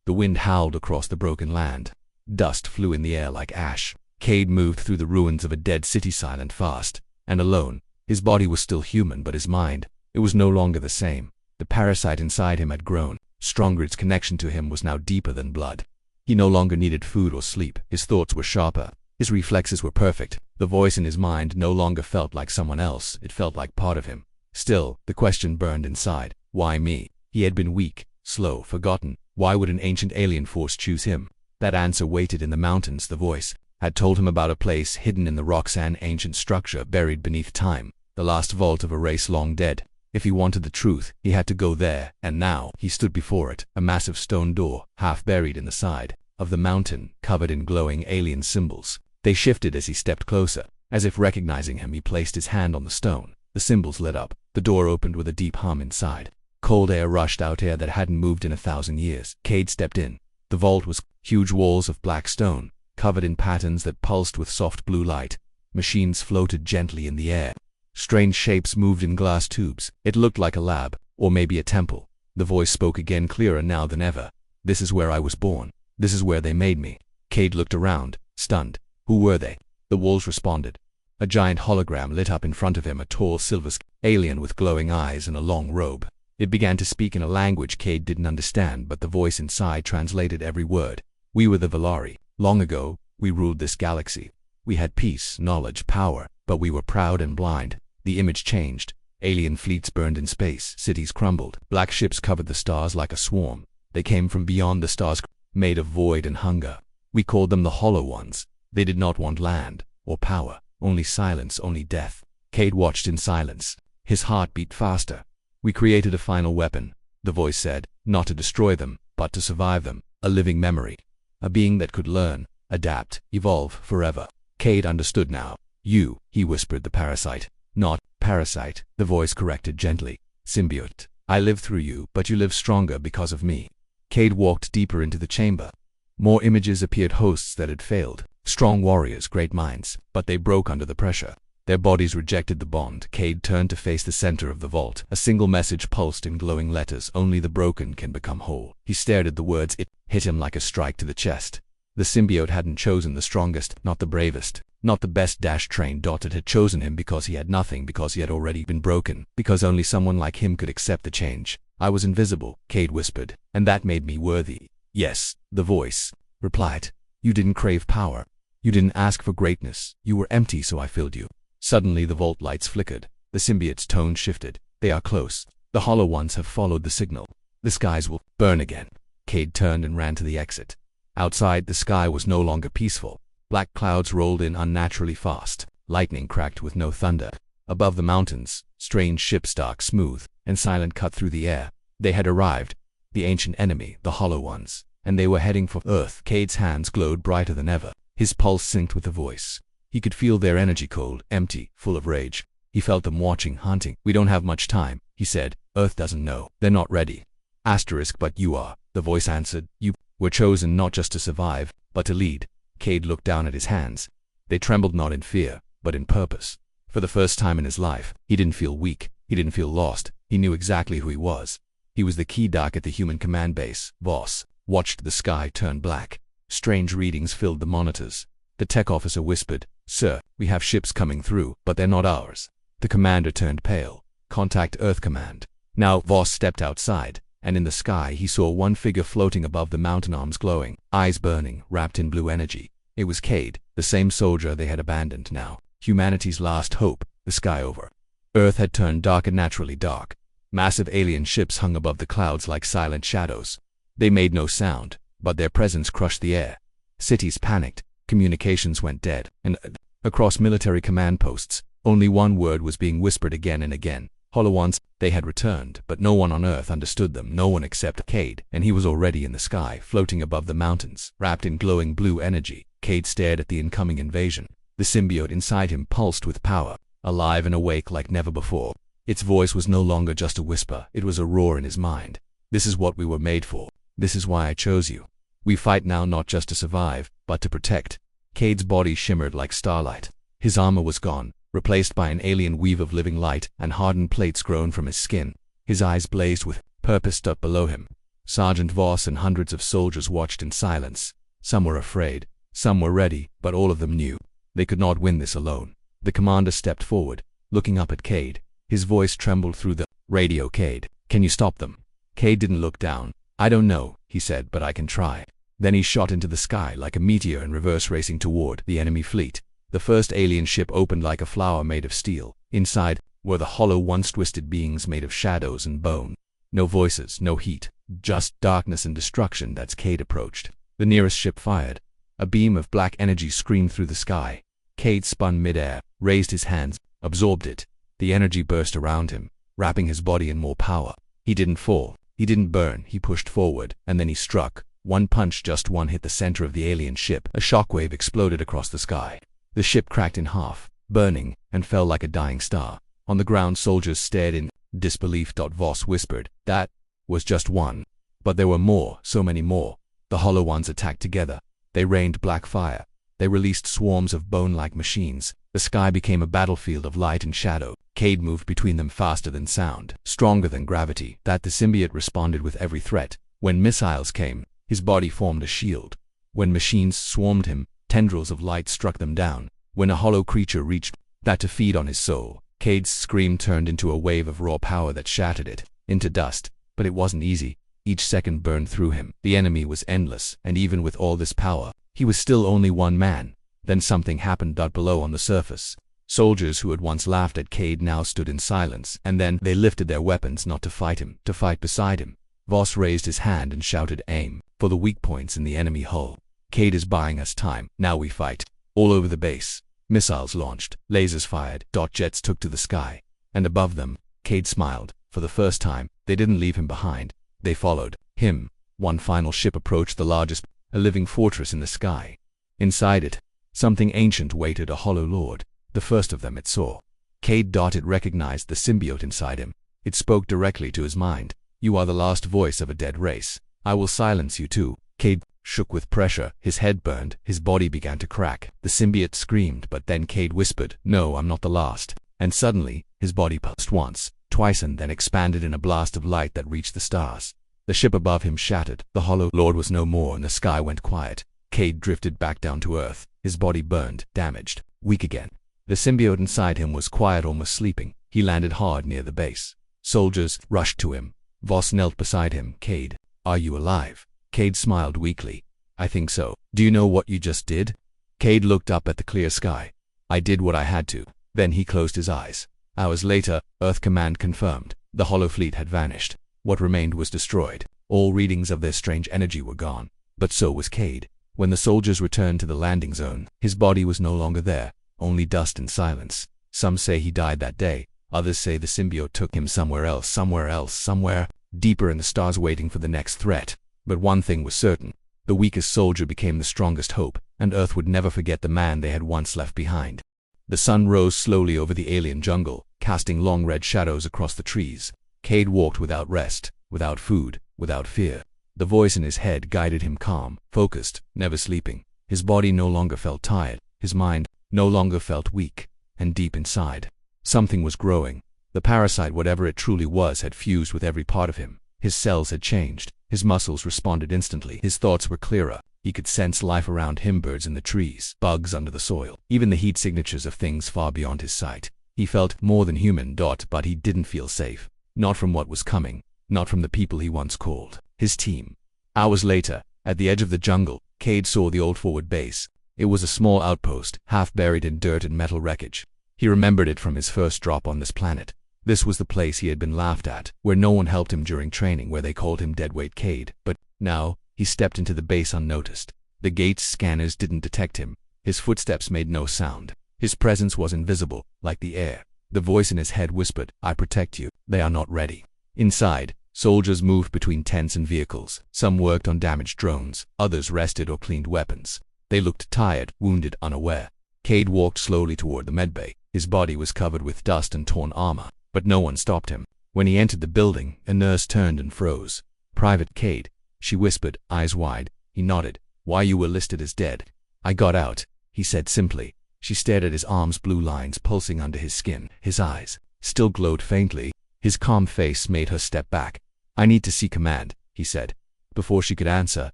The wind howled across the broken land. Dust flew in the air like ash. Kade moved through the ruins of a dead city, silent, fast, and alone. His body was still human, but his mind, it was no longer the same. The parasite inside him had grown stronger. Its connection to him was now deeper than blood. He no longer needed food or sleep. His thoughts were sharper. His reflexes were perfect. The voice in his mind no longer felt like someone else. It felt like part of him. Still, the question burned inside. Why me? He had been weak, slow, forgotten. Why would an ancient alien force choose him? That answer waited in the mountains. The voice had told him about a place hidden in the rocks, an ancient structure buried beneath time, the last vault of a race long dead. If he wanted the truth, he had to go there, and now he stood before it, a massive stone door, half buried in the side of the mountain, covered in glowing alien symbols. They shifted as he stepped closer. As if recognizing him, he placed his hand on the stone. The symbols lit up. The door opened with a deep hum inside. Cold air rushed out, air that hadn't moved in 1,000 years. Kade stepped in. The vault was huge walls of black stone, covered in patterns that pulsed with soft blue light. Machines floated gently in the air. Strange shapes moved in glass tubes. It looked like a lab, or maybe a temple. The voice spoke again, clearer now than ever. "This is where I was born. This is where they made me." Kade looked around, stunned. Who were they? The walls responded. A giant hologram lit up in front of him, a tall silver-skinned alien with glowing eyes and a long robe. It began to speak in a language Kade didn't understand, but the voice inside translated every word. "We were the Valari. Long ago, we ruled this galaxy. We had peace, knowledge, power, but we were proud and blind." The image changed. Alien fleets burned in space. Cities crumbled. Black ships covered the stars like a swarm. They came from beyond the stars, made of void and hunger. We called them the Hollow Ones. They did not want land or power, only silence, only death. Kade watched in silence. His heart beat faster. "We created a final weapon," the voice said, "not to destroy them, but to survive them. A living memory. A being that could learn, adapt, evolve forever." Kade understood now. "You," he whispered, "the parasite." "Not parasite," the voice corrected gently. "Symbiote. I live through you, but you live stronger because of me." Kade walked deeper into the chamber. More images appeared, hosts that had failed. Strong warriors, great minds, but they broke under the pressure. Their bodies rejected the bond. Kade turned to face the center of the vault. A single message pulsed in glowing letters. "Only the broken can become whole." He stared at the words. It hit him like a strike to the chest. The symbiote hadn't chosen the strongest, not the bravest, not the best trained. It had chosen him because he had nothing, because he had already been broken, because only someone like him could accept the change. "I was invisible," Kade whispered, "and that made me worthy." "Yes," the voice replied. "You didn't crave power. You didn't ask for greatness. You were empty, so I filled you." Suddenly the vault lights flickered. The symbiote's tone shifted. "They are close. The Hollow Ones have followed the signal. The skies will burn again." Kade turned and ran to the exit. Outside, the sky was no longer peaceful. Black clouds rolled in unnaturally fast. Lightning cracked with no thunder. Above the mountains, strange ships, dark, smooth, and silent, cut through the air. They had arrived. The ancient enemy, the Hollow Ones, and they were heading for Earth. Kade's hands glowed brighter than ever. His pulse synced with the voice. He could feel their energy, cold, empty, full of rage. He felt them watching, hunting. "We don't have much time," he said. "Earth doesn't know. They're not ready." But you are," the voice answered. "You were chosen not just to survive, but to lead." Kade looked down at his hands. They trembled not in fear, but in purpose. For the first time in his life, he didn't feel weak. He didn't feel lost. He knew exactly who he was. He was the Kade at the human command base. Voss watched the sky turn black. Strange readings filled the monitors. The tech officer whispered, "Sir, we have ships coming through, but they're not ours." The commander turned pale. "Contact Earth Command." Now Voss stepped outside, and in the sky he saw one figure floating above the mountain, arms glowing, eyes burning, wrapped in blue energy. It was Kade, the same soldier they had abandoned now. Humanity's last hope. The sky over Earth had turned dark, and naturally dark. Massive alien ships hung above the clouds like silent shadows. They made no sound, but their presence crushed the air. Cities panicked. Communications went dead, and across military command posts, only one word was being whispered again and again. Hollow Ones. They had returned, but no one on Earth understood them, no one except Kade, and he was already in the sky, floating above the mountains, wrapped in glowing blue energy. Kade stared at the incoming invasion. The symbiote inside him pulsed with power, alive and awake like never before. Its voice was no longer just a whisper, it was a roar in his mind. "This is what we were made for. This is why I chose you. We fight now not just to survive, but to protect." Kade's body shimmered like starlight. His armor was gone, replaced by an alien weave of living light and hardened plates grown from his skin. His eyes blazed with purpose. Below him, Sergeant Voss and hundreds of soldiers watched in silence. Some were afraid, some were ready, but all of them knew they could not win this alone. The commander stepped forward, looking up at Kade. His voice trembled through the radio. "Kade, can you stop them?" Kade didn't look down. "I don't know," he said, "but I can try." Then he shot into the sky like a meteor in reverse, racing toward the enemy fleet. The first alien ship opened like a flower made of steel. Inside were the hollow, once-twisted beings made of shadows and bone. No voices, no heat, just darkness and destruction. That's Kade approached. The nearest ship fired. A beam of black energy screamed through the sky. Kade spun mid-air, raised his hands, absorbed it. The energy burst around him, wrapping his body in more power. He didn't fall. He didn't burn. He pushed forward, and then he struck. One punch, just one, hit the center of the alien ship. A shockwave exploded across the sky. The ship cracked in half, burning, and fell like a dying star. On the ground, soldiers stared in disbelief. Voss whispered, "That was just one." But there were more, so many more. The hollow ones attacked together. They rained black fire. They released swarms of bone-like machines. The sky became a battlefield of light and shadow. Kade moved between them faster than sound, stronger than gravity. That the symbiote responded with every threat. When missiles came, his body formed a shield. When machines swarmed him, tendrils of light struck them down. When a hollow creature reached that to feed on his soul, Kade's scream turned into a wave of raw power that shattered it into dust. But it wasn't easy. Each second burned through him. The enemy was endless, and even with all this power, he was still only one man. Then something happened. Below on the surface, soldiers who had once laughed at Kade now stood in silence, and then they lifted their weapons, not to fight him, to fight beside him. Voss raised his hand and shouted, "Aim for the weak points in the enemy hull. Kade is buying us time. Now we fight." All over the base, missiles launched, lasers fired, jets took to the sky. And above them, Kade smiled. For the first time, they didn't leave him behind. They followed him. One final ship approached, the largest, a living fortress in the sky. Inside it, something ancient waited, a hollow lord. The first of them it saw. Kade it recognized the symbiote inside him. It spoke directly to his mind. "You are the last voice of a dead race. I will silence you too." Kade shook with pressure. His head burned. His body began to crack. The symbiote screamed, but then Kade whispered, "No, I'm not the last." And suddenly, his body pulsed once, twice, and then expanded in a blast of light that reached the stars. The ship above him shattered. The hollow lord was no more, and the sky went quiet. Kade drifted back down to earth. His body burned, damaged, weak again. The symbiote inside him was quiet, almost sleeping. He landed hard near the base. Soldiers rushed to him. Voss knelt beside him. "Kade, are you alive?" Kade smiled weakly. "I think so. Do you know what you just did?" Kade looked up at the clear sky. "I did what I had to." Then he closed his eyes. Hours later, Earth Command confirmed. The hollow fleet had vanished. What remained was destroyed. All readings of their strange energy were gone. But so was Kade. When the soldiers returned to the landing zone, his body was no longer there, only dust and silence. Some say he died that day. Others say the symbiote took him somewhere else, somewhere deeper in the stars, waiting for the next threat. But one thing was certain. The weakest soldier became the strongest hope, and Earth would never forget the man they had once left behind. The sun rose slowly over the alien jungle, casting long red shadows across the trees. Kade walked without rest, without food, without fear. The voice in his head guided him, calm, focused, never sleeping. His body no longer felt tired. His mind no longer felt weak. And deep inside, something was growing. The parasite, whatever it truly was, had fused with every part of him. His cells had changed. His muscles responded instantly. His thoughts were clearer. He could sense life around him, birds in the trees, bugs under the soil, even the heat signatures of things far beyond his sight. He felt more than human. But he didn't feel safe. Not from what was coming. Not from the people he once called his team. Hours later, at the edge of the jungle, Kade saw the old forward base. It was a small outpost, half buried in dirt and metal wreckage. He remembered it from his first drop on this planet. This was the place he had been laughed at, where no one helped him during training, where they called him Deadweight Kade. But now, he stepped into the base unnoticed. The gate's scanners didn't detect him. His footsteps made no sound. His presence was invisible, like the air. The voice in his head whispered, "I protect you. They are not ready." Inside, soldiers moved between tents and vehicles. Some worked on damaged drones. Others rested or cleaned weapons. They looked tired, wounded, unaware. Kade walked slowly toward the medbay. His body was covered with dust and torn armor. But no one stopped him. When he entered the building, a nurse turned and froze. "Private Kade," she whispered, eyes wide. He nodded. "Why, you were listed as dead." "I got out," he said simply. She stared at his arms, blue lines pulsing under his skin. His eyes still glowed faintly. His calm face made her step back. "I need to see command," he said. Before she could answer,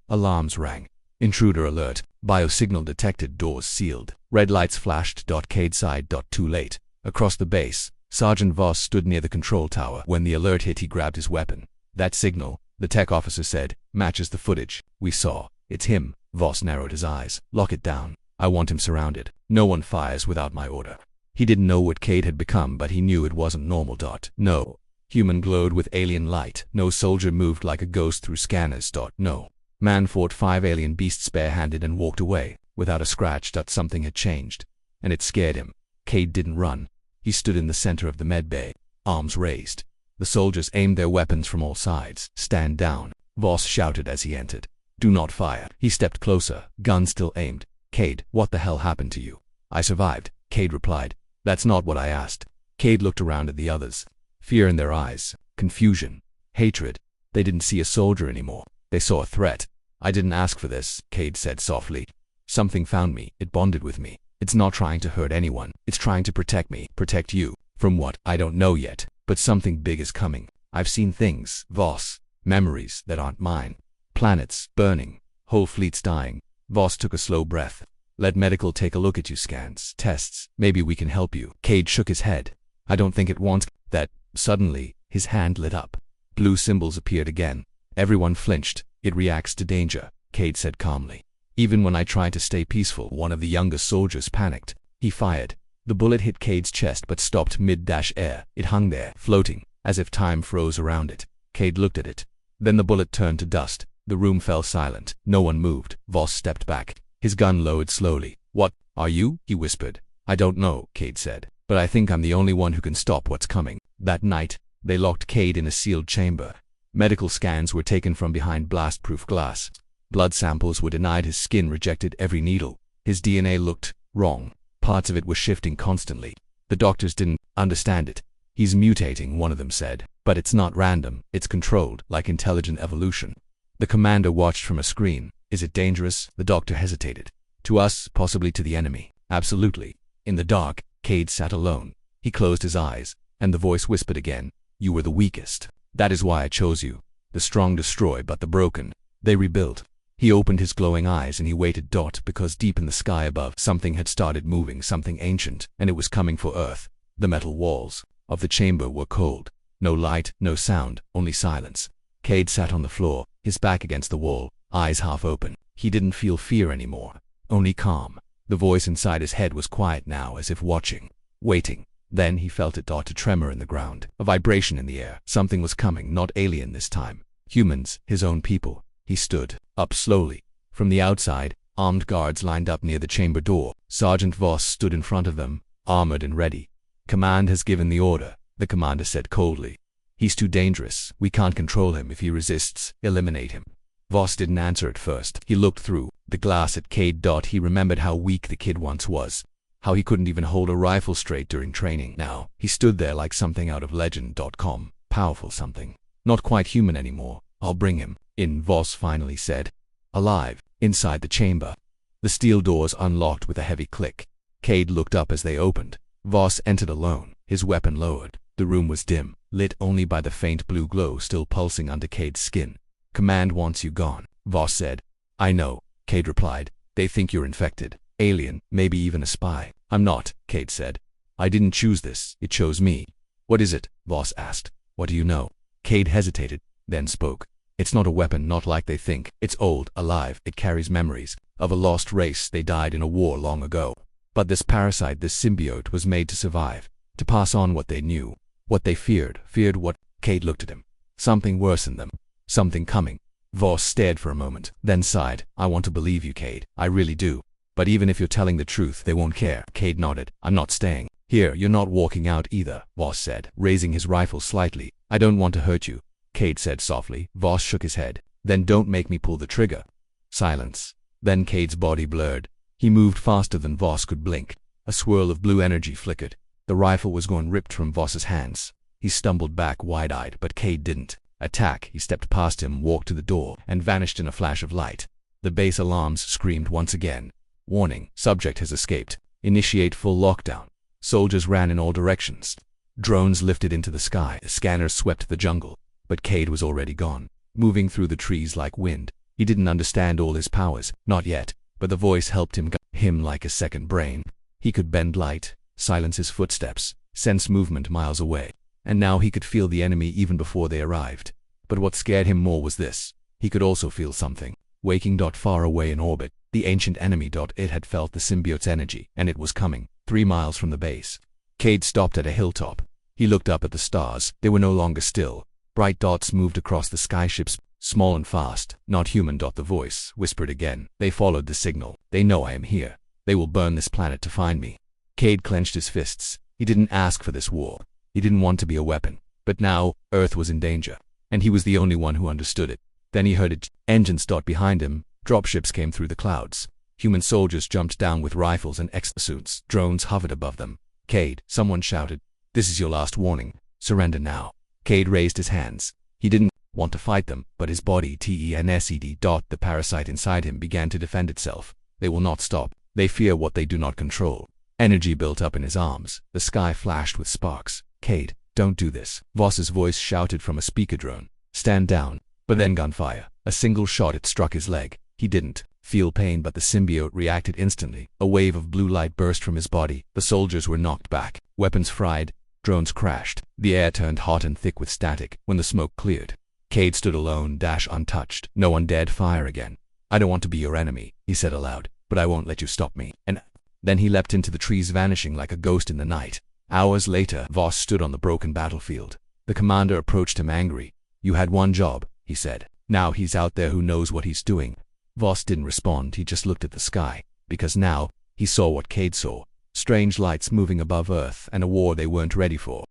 alarms rang. Intruder alert. Biosignal detected. Doors sealed. Red lights flashed. Kade sighed. Too late. Across the base, Sergeant Voss stood near the control tower. When the alert hit, he grabbed his weapon. That signal, the tech officer said, matches the footage we saw. It's him. Voss narrowed his eyes. Lock it down. I want him surrounded. No one fires without my order. He didn't know what Kade had become, but he knew it wasn't normal. No human glowed with alien light. No soldier moved like a ghost through scanners. No man fought 5 alien beasts barehanded and walked away without a scratch. Something had changed, and it scared him. Kade didn't run. He stood in the center of the med bay, arms raised. The soldiers aimed their weapons from all sides. Stand down, Voss shouted as he entered. Do not fire. He stepped closer, gun still aimed. Kade, what the hell happened to you? I survived, Kade replied. That's not what I asked. Kade looked around at the others. Fear in their eyes, confusion, hatred. They didn't see a soldier anymore. They saw a threat. I didn't ask for this, Kade said softly. Something found me. It bonded with me. It's not trying to hurt anyone. It's trying to protect me. Protect you. From what? I don't know yet. But something big is coming. I've seen things, Voss. Memories that aren't mine. Planets burning. Whole fleets dying. Voss took a slow breath. Let medical take a look at you. Scans, tests. Maybe we can help you. Kade shook his head. I don't think it wants that. Suddenly, his hand lit up. Blue symbols appeared again. Everyone flinched. It reacts to danger, Kade said calmly. Even when I tried to stay peaceful, one of the younger soldiers panicked. He fired. The bullet hit Kade's chest but stopped mid-air. It hung there, floating, as if time froze around it. Kade looked at it. Then the bullet turned to dust. The room fell silent. No one moved. Voss stepped back. His gun lowered slowly. What are you? He whispered. I don't know, Kade said. But I think I'm the only one who can stop what's coming. That night, they locked Kade in a sealed chamber. Medical scans were taken from behind blast-proof glass. Blood samples were denied. His skin rejected every needle. His DNA looked wrong. Parts of it were shifting constantly. The doctors didn't understand it. He's mutating, one of them said. But it's not random. It's controlled, like intelligent evolution. The commander watched from a screen. Is it dangerous? The doctor hesitated. To us, possibly to the enemy. Absolutely. In the dark, Kade sat alone. He closed his eyes, and the voice whispered again. You were the weakest. That is why I chose you. The strong destroy, but the broken, they rebuild. He opened his glowing eyes and he waited. Because deep in the sky above, something had started moving, something ancient, and it was coming for Earth. The metal walls of the chamber were cold. No light, no sound, only silence. Kade sat on the floor, his back against the wall, eyes half open. He didn't feel fear anymore, only calm. The voice inside his head was quiet now, as if watching, waiting. Then he felt it. A tremor in the ground, a vibration in the air. Something was coming, not alien this time. Humans, his own people. He stood up slowly. From the outside, armed guards lined up near the chamber door. Sergeant Voss stood in front of them, armored and ready. Command has given the order, the commander said coldly. He's too dangerous. We can't control him. If he resists, eliminate him. Voss didn't answer at first. He looked through the glass at Kade. He remembered how weak the kid once was. How he couldn't even hold a rifle straight during training. Now, he stood there like something out of legend.com. Powerful something. Not quite human anymore. I'll bring him in, Voss finally said. Alive, inside the chamber. The steel doors unlocked with a heavy click. Kade looked up as they opened. Voss entered alone, his weapon lowered. The room was dim, lit only by the faint blue glow still pulsing under Kade's skin. Command wants you gone, Voss said. I know, Kade replied. They think you're infected. Alien, maybe even a spy. I'm not, Kade said. I didn't choose this, it chose me. What is it? Voss asked. What do you know? Kade hesitated, then spoke. It's not a weapon, not like they think. It's old, alive. It carries memories of a lost race. They died in a war long ago. But this parasite, this symbiote, was made to survive, to pass on what they knew, what they feared what? Kade looked at him. Something worse than them. Something coming. Voss stared for a moment, then sighed. I want to believe you, Kade. I really do. But even if you're telling the truth, they won't care. Kade nodded. I'm not staying here. You're not walking out either, Voss said, raising his rifle slightly. I don't want to hurt you, Kade said softly. Voss shook his head. Then don't make me pull the trigger. Silence. Then Kade's body blurred. He moved faster than Voss could blink. A swirl of blue energy flickered. The rifle was gone, ripped from Voss's hands. He stumbled back wide-eyed, but Kade didn't. Attack. He stepped past him, walked to the door, and vanished in a flash of light. The base alarms screamed once again. Warning, subject has escaped. Initiate full lockdown. Soldiers ran in all directions. Drones lifted into the sky. Scanners swept the jungle. But Kade was already gone. moving through the trees like wind. He didn't understand all his powers, not yet, but the voice helped him guide him like a second brain. He could bend light, silence his footsteps, sense movement miles away, and now he could feel the enemy even before they arrived. But what scared him more was this. He could also feel something, waking. Far away in orbit, the ancient enemy. It had felt the symbiote's energy, and it was coming, 3 miles from the base. Kade stopped at a hilltop. He looked up at the stars. They were no longer still. Bright dots moved across the sky, ships, small and fast, not human. The voice whispered again. They followed the signal. They know I am here. They will burn this planet to find me. Kade clenched his fists. He didn't ask for this war. He didn't want to be a weapon. But now, Earth was in danger, and he was the only one who understood it. Then he heard engines. Behind him, dropships came through the clouds. Human soldiers jumped down with rifles and exosuits. Drones hovered above them. Kade, someone shouted. This is your last warning. Surrender now. Kade raised his hands. He didn't want to fight them, but his body tensed. The parasite inside him began to defend itself. They will not stop. They fear what they do not control. Energy built up in his arms. The sky flashed with sparks. Kade, don't do this. Voss's voice shouted from a speaker drone. Stand down. But then gunfire. A single shot. It struck his leg. He didn't feel pain, but the symbiote reacted instantly. A wave of blue light burst from his body. The soldiers were knocked back. Weapons fried. Drones crashed. The air turned hot and thick with static. When the smoke cleared, Kade stood alone, untouched. No one dared fire again. I don't want to be your enemy, he said aloud, but I won't let you stop me. And then he leapt into the trees, vanishing like a ghost in the night. Hours later, Voss stood on the broken battlefield. The commander approached him angry. You had one job, he said. Now he's out there. Who knows what he's doing? Voss didn't respond. He just looked at the sky, because now he saw what Kade saw. Strange lights moving above Earth, and a war they weren't ready for.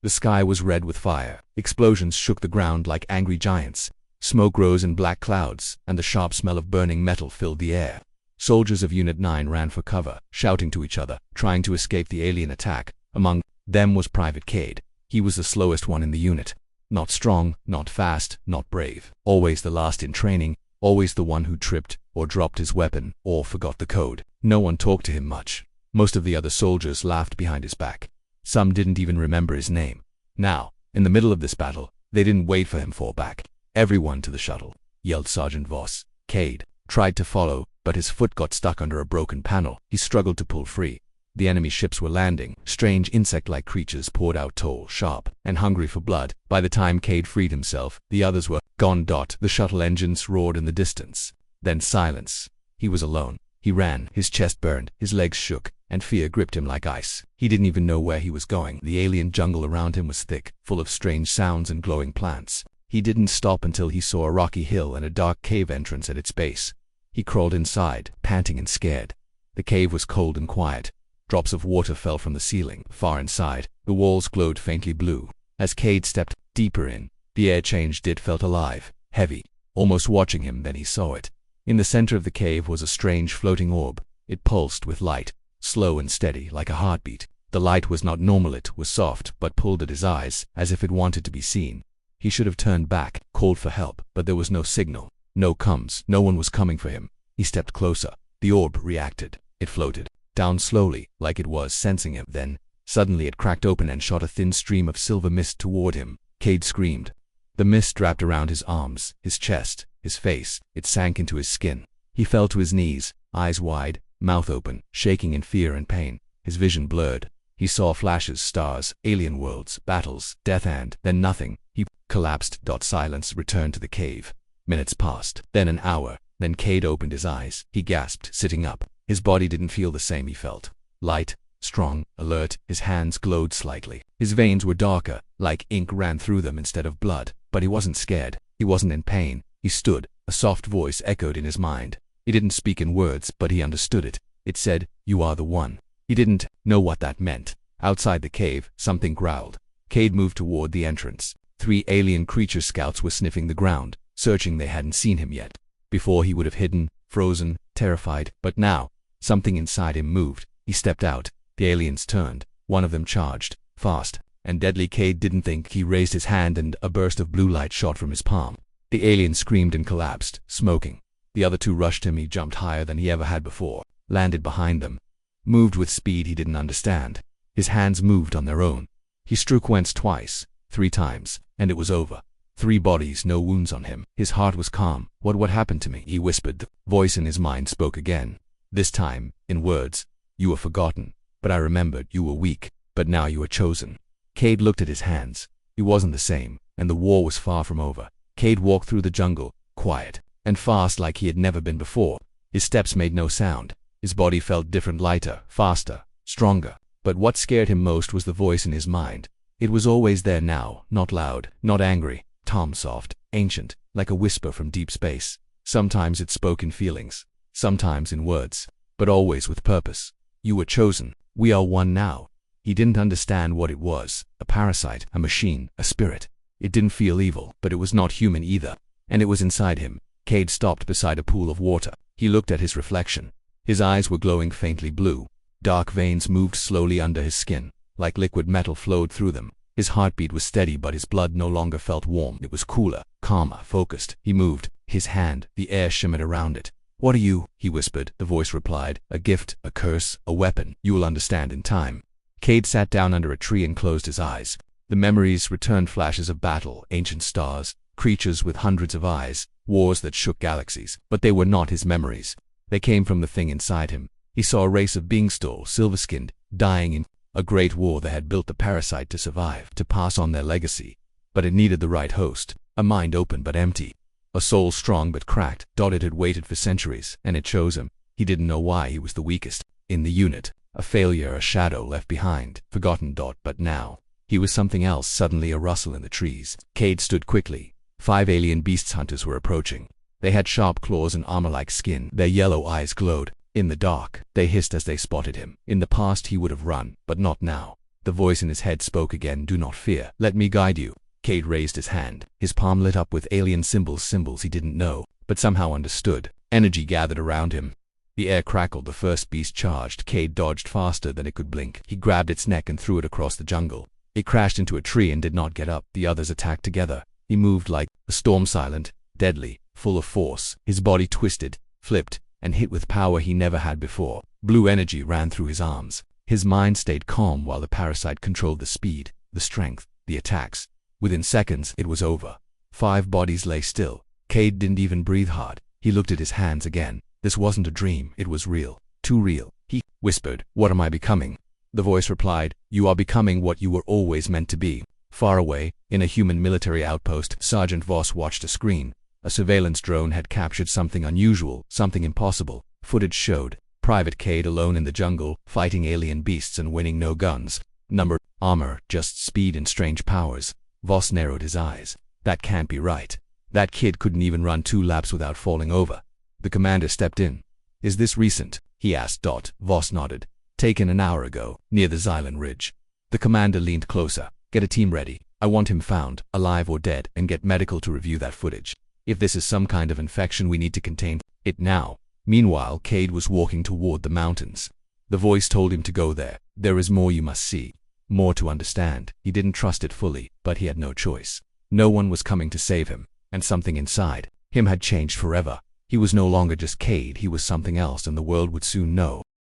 The sky was red with fire. Explosions shook the ground like angry giants. Smoke rose in black clouds, and the sharp smell of burning metal filled the air. Soldiers of Unit 9 ran for cover, shouting to each other, trying to escape the alien attack. Among them was Private Kade. He was the slowest one in the unit. Not strong, not fast, not brave. Always the last in training, always the one who tripped, or dropped his weapon, or forgot the code. No one talked to him much. Most of the other soldiers laughed behind his back. Some didn't even remember his name. Now, in the middle of this battle, they didn't wait for him to fall back. Everyone to the shuttle, yelled Sergeant Voss. Kade tried to follow, but his foot got stuck under a broken panel. He struggled to pull free. The enemy ships were landing. Strange insect-like creatures poured out, tall, sharp, and hungry for blood. By the time Kade freed himself, the others were gone. The shuttle engines roared in the distance. Then silence. He was alone. He ran. His chest burned. His legs shook, and fear gripped him like ice. He didn't even know where he was going. The alien jungle around him was thick, full of strange sounds and glowing plants. He didn't stop until he saw a rocky hill and a dark cave entrance at its base. He crawled inside, panting and scared. The cave was cold and quiet. Drops of water fell from the ceiling. Far inside, the walls glowed faintly blue. As Kade stepped deeper in, the air changed. It felt alive, heavy, almost watching him. Then he saw it. In the center of the cave was a strange floating orb. It pulsed with light, slow and steady, like a heartbeat. The light was not normal. It was soft, but pulled at his eyes, as if it wanted to be seen. He should have turned back, called for help, but there was no signal. No comms. No one was coming for him. He stepped closer. The orb reacted. It floated down slowly, like it was sensing him. Then, suddenly it cracked open and shot a thin stream of silver mist toward him. Kade screamed. The mist wrapped around his arms, his chest, his face. It sank into his skin. He fell to his knees, eyes wide, mouth open, shaking in fear and pain. His vision blurred. He saw flashes, stars, alien worlds, battles, death, and then nothing. He collapsed. Silence returned to the cave. Minutes passed, then an hour. Then Kade opened his eyes. He gasped, sitting up. His body didn't feel the same. He felt light, strong, alert. His hands glowed slightly. His veins were darker, like ink ran through them instead of blood. But he wasn't scared. He wasn't in pain. He stood. A soft voice echoed in his mind. He didn't speak in words, but he understood it. It said, "You are the one." He didn't know what that meant. Outside the cave, something growled. Kade moved toward the entrance. 3 alien creature scouts were sniffing the ground, searching. They hadn't seen him yet. Before he would have hidden, frozen, terrified. But now, something inside him moved. He stepped out. The aliens turned. One of them charged, fast and deadly. Kade didn't think. He raised his hand and a burst of blue light shot from his palm. The alien screamed and collapsed, smoking. The other 2 rushed him. He jumped higher than he ever had before, landed behind them, moved with speed he didn't understand. His hands moved on their own. He struck once, twice, 3 times, and it was over. 3 bodies, no wounds on him. His heart was calm. What happened to me? He whispered. The voice in his mind spoke again. This time, in words. You were forgotten. But I remembered. You were weak. But now you are chosen. Kade looked at his hands. He wasn't the same, and the war was far from over. Kade walked through the jungle, quiet and fast like he had never been before. His steps made no sound. His body felt different, lighter, faster, stronger. But what scared him most was the voice in his mind. It was always there now, not loud, not angry, calm, soft, ancient, like a whisper from deep space. Sometimes it spoke in feelings, sometimes in words, but always with purpose. You were chosen. We are one now. He didn't understand what it was. A parasite, a machine, a spirit. It didn't feel evil, but it was not human either. And it was inside him. Kade stopped beside a pool of water. He looked at his reflection. His eyes were glowing faintly blue. Dark veins moved slowly under his skin, like liquid metal flowed through them. His heartbeat was steady, but his blood no longer felt warm. It was cooler, calmer, focused. He moved. His hand, the air shimmered around it. What are you? He whispered. The voice replied. A gift, a curse, a weapon. You will understand in time. Kade sat down under a tree and closed his eyes. The memories returned, flashes of battle, ancient stars, creatures with hundreds of eyes, wars that shook galaxies. But they were not his memories. They came from the thing inside him. He saw a race of beings, tall, silver-skinned, dying in a great war that had built the parasite to survive, to pass on their legacy. But it needed the right host, a mind open but empty, a soul strong but cracked. It had waited for centuries, and it chose him. He didn't know why. He was the weakest in the unit, a failure, a shadow left behind, forgotten. But now, he was something else. Suddenly a rustle in the trees. Kade stood quickly. 5 alien beasts hunters were approaching. They had sharp claws and armor-like skin. Their yellow eyes glowed. In the dark, they hissed as they spotted him. In the past he would have run, but not now. The voice in his head spoke again. Do not fear. Let me guide you. Kade raised his hand. His palm lit up with alien symbols he didn't know, but somehow understood. Energy gathered around him. The air crackled. The first beast charged. Kade dodged faster than it could blink. He grabbed its neck and threw it across the jungle. It crashed into a tree and did not get up. The others attacked together. He moved like a storm, silent, deadly, full of force. His body twisted, flipped, and hit with power he never had before. Blue energy ran through his arms. His mind stayed calm while the parasite controlled the speed, the strength, the attacks. Within seconds, it was over. 5 bodies lay still. Kade didn't even breathe hard. He looked at his hands again. This wasn't a dream. It was real. Too real. He whispered, What am I becoming? The voice replied, You are becoming what you were always meant to be. Far away, in a human military outpost, Sergeant Voss watched a screen. A surveillance drone had captured something unusual, something impossible. Footage showed Private Kade alone in the jungle, fighting alien beasts and winning. No guns, number, armor, just speed and strange powers. Voss narrowed his eyes. That can't be right. That kid couldn't even run 2 laps without falling over. The commander stepped in. Is this recent? He asked. Voss nodded. Taken an hour ago, near the Xylan Ridge. The commander leaned closer. Get a team ready. I want him found, alive or dead, and get medical to review that footage. If this is some kind of infection, we need to contain it now. Meanwhile, Kade was walking toward the mountains. The voice told him to go there. There is more you must see. More to understand. He didn't trust it fully, but he had no choice. No one was coming to save him, and something inside him had changed forever. He was no longer just Kade. He was something else, and the world would soon know.